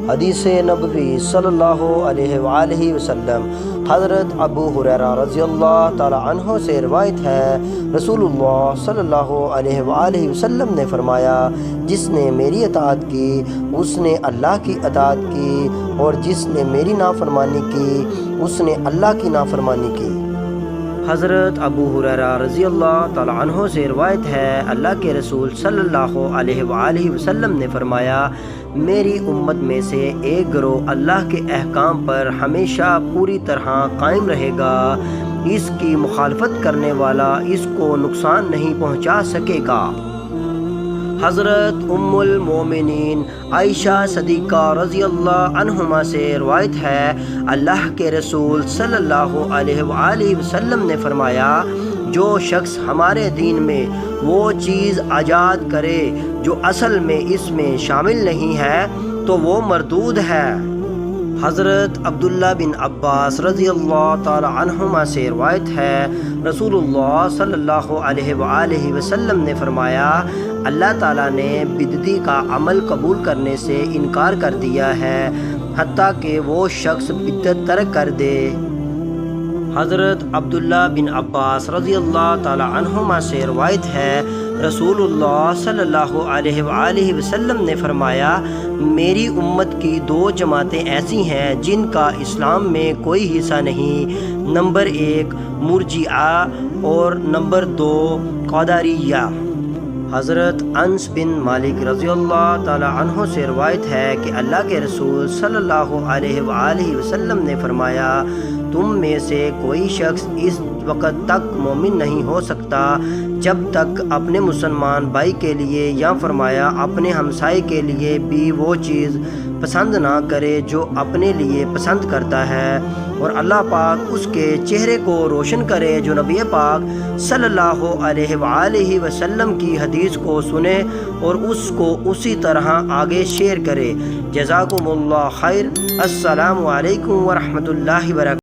حدیث نبوی صلی اللہ علیہ وآلہ وسلم۔ حضرت ابو ہریرہ رضی اللہ تعالی عنہ سے روایت ہے، رسول اللہ صلی اللہ علیہ وآلہ وسلم نے فرمایا، جس نے میری اطاعت کی اس نے اللہ کی اطاعت کی، اور جس نے میری نافرمانی کی اس نے اللہ کی نافرمانی کی۔ حضرت ابو ہریرہ رضی اللہ تعالی عنہ سے روایت ہے، اللہ کے رسول صلی اللہ علیہ وآلہ وسلم نے فرمایا، میری امت میں سے ایک گروہ اللہ کے احکام پر ہمیشہ پوری طرح قائم رہے گا، اس کی مخالفت کرنے والا اس کو نقصان نہیں پہنچا سکے گا۔ حضرت ام المومنین عائشہ صدیقہ رضی اللہ عنہما سے روایت ہے، اللہ کے رسول صلی اللہ علیہ وآلہ وسلم نے فرمایا، جو شخص ہمارے دین میں وہ چیز ایجاد کرے جو اصل میں اس میں شامل نہیں ہے تو وہ مردود ہے۔ حضرت عبداللہ بن عباس رضی اللہ تعالی عنہما سے روایت ہے، رسول اللہ صلی اللہ علیہ وآلہ وسلم نے فرمایا، اللہ تعالیٰ نے بدعتی کا عمل قبول کرنے سے انکار کر دیا ہے حتیٰ کہ وہ شخص بدعت ترک کر دے۔ حضرت عبداللہ بن عباس رضی اللہ تعالی عنہما سے روایت ہے، رسول اللہ صلی اللہ علیہ وآلہ وسلم نے فرمایا، میری امت کی دو جماعتیں ایسی ہیں جن کا اسلام میں کوئی حصہ نہیں، نمبر 1 مرجئہ اور نمبر 2 قدریہ۔ حضرت انس بن مالک رضی اللہ تعالی عنہ سے روایت ہے کہ اللہ کے رسول صلی اللہ علیہ وآلہ وسلم نے فرمایا، تم میں سے کوئی شخص اس وقت تک مومن نہیں ہو سکتا جب تک اپنے مسلمان بھائی کے لیے یا فرمایا اپنے ہمسائے کے لیے بھی وہ چیز پسند نہ کرے جو اپنے لیے پسند کرتا ہے، اور اللہ پاک اس کے چہرے کو روشن کرے جو نبی پاک صلی اللہ علیہ وآلہ وسلم کی حدیث کو سنے اور اس کو اسی طرح آگے شیئر کرے۔ جزاکم اللہ خیر۔ السلام علیکم ورحمۃ اللہ وبرکاتہ۔